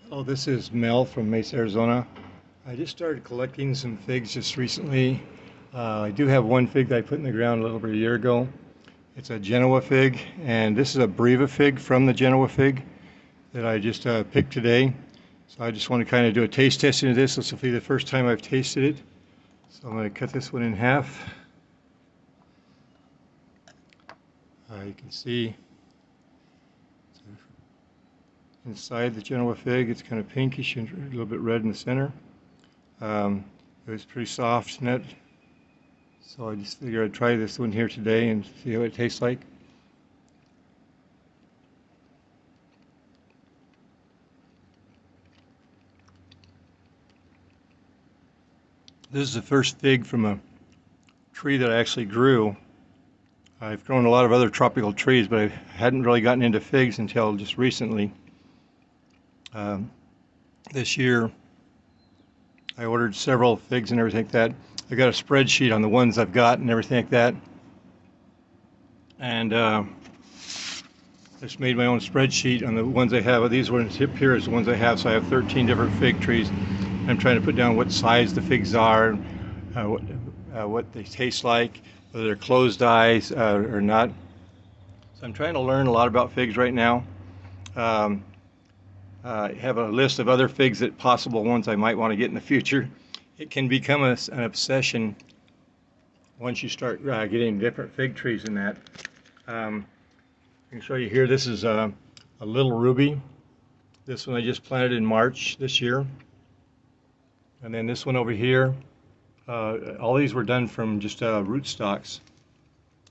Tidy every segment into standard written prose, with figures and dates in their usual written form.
Oh, this is Mel from Mesa, Arizona. I just started collecting some figs just recently. I do have one fig that I put in the ground a little over a year ago. It's a Genoa fig, and this is a Breva fig from the Genoa fig that I just picked today. So I just want to kind of do a taste testing of this. This will be the first time I've tasted it. So I'm going to cut this one in half. You can see inside the Genoa fig, it's kind of pinkish and a little bit red in the center. It was pretty soft nut, so I just figured I'd try this one here today and see how it tastes like. This is the first fig from a tree that I actually grew. I've grown a lot of other tropical trees, but I hadn't really gotten into figs until just recently. This year, I ordered several figs and everything like that. I got a spreadsheet on the ones I've got and everything like that. And just made my own spreadsheet on the ones I have. These ones here is the ones I have, so I have 13 different fig trees. I'm trying to put down what size the figs are, what they taste like, whether they're closed eyes or not. So I'm trying to learn a lot about figs right now. I have a list of other figs that possible ones I might want to get in the future. It can become an obsession once you start getting different fig trees in that. I can show you here, this is a little ruby. This one I just planted in March this year. And then this one over here, all these were done from just root stocks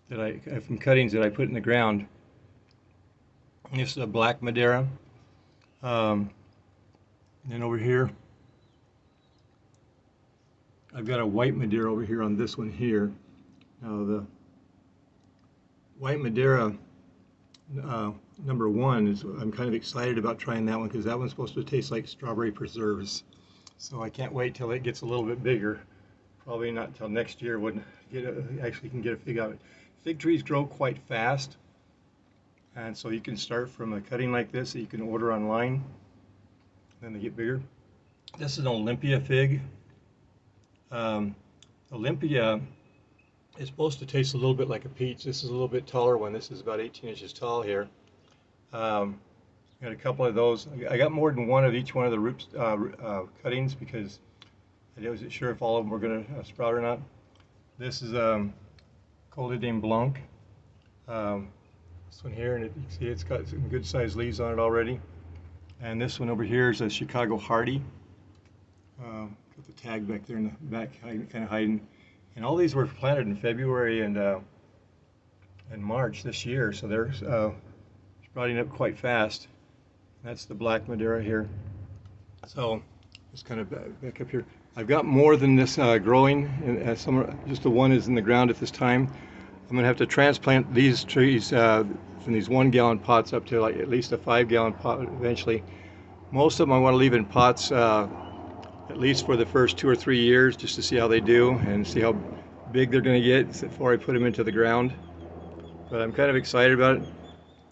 from cuttings that I put in the ground. And this is a black Madeira. And then over here, I've got a white Madeira over here on this one here. Now the white Madeira number one is, I'm kind of excited about trying that one because that one's supposed to taste like strawberry preserves. So I can't wait till it gets a little bit bigger. Probably not until next year when actually can get a fig out of it. Fig trees grow quite fast, and so you can start from a cutting like this that you can order online, then they get bigger. This is an Olympia fig. Olympia is supposed to taste a little bit like a peach. This is a little bit taller one. This is about 18 inches tall here. Got a couple of those. I got more than one of each one of the root cuttings because I wasn't sure if all of them were going to sprout or not. This is Col de Dame Blanc. This one here, and you can see it's got some good sized leaves on it already. And this one over here is a Chicago Hardy. Got the tag back there in the back, kind of hiding. And all these were planted in February and March this year, so they're sprouting up quite fast. That's the black Madeira here. So just kind of back up here. I've got more than this growing, and just the one is in the ground at this time. I'm going to have to transplant these trees from these 1 gallon pots up to like at least a 5 gallon pot eventually. Most of them I want to leave in pots at least for the first 2 or 3 years just to see how they do and see how big they're going to get before I put them into the ground. But I'm kind of excited about it.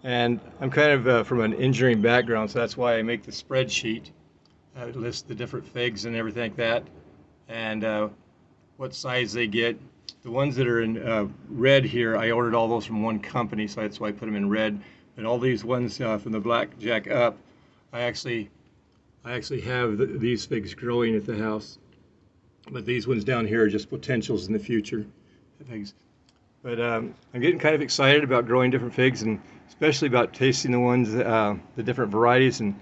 And I'm kind of from an engineering background, so that's why I make the spreadsheet. It lists the different figs and everything like that, and what size they get. The ones that are in red here, I ordered all those from one company, so that's why I put them in red. But all these ones from the blackjack up, I actually have these figs growing at the house. But these ones down here are just potentials in the future. Figs. But I'm getting kind of excited about growing different figs, and especially about tasting the ones, the different varieties. And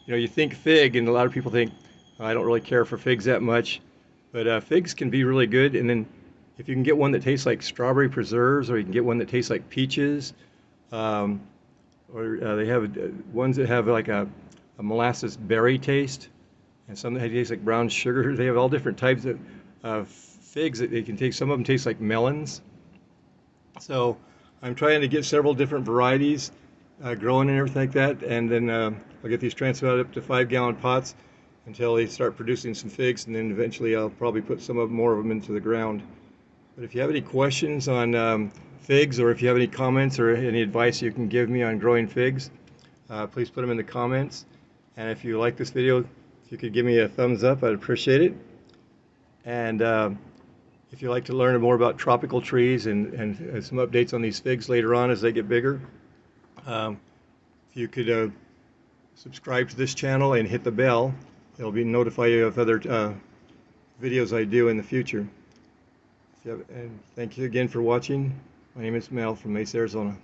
you know, you think fig, and a lot of people think, oh, I don't really care for figs that much. But figs can be really good. And then if you can get one that tastes like strawberry preserves, or you can get one that tastes like peaches, or they have ones that have like a molasses berry taste, and some that taste like brown sugar. They have all different types of figs that they can taste. Some of them taste like melons. So I'm trying to get several different varieties growing and everything like that, and then I'll get these transplanted up to 5 gallon pots until they start producing some figs, and then eventually I'll probably put more of them into the ground. But if you have any questions on figs, or if you have any comments or any advice you can give me on growing figs, please put them in the comments. And if you like this video, if you could give me a thumbs up, I'd appreciate it. And if you'd like to learn more about tropical trees and some updates on these figs later on as they get bigger, if you could subscribe to this channel and hit the bell, it'll be notify you of other videos I do in the future. And thank you again for watching. My name is Mel from Mesa, Arizona.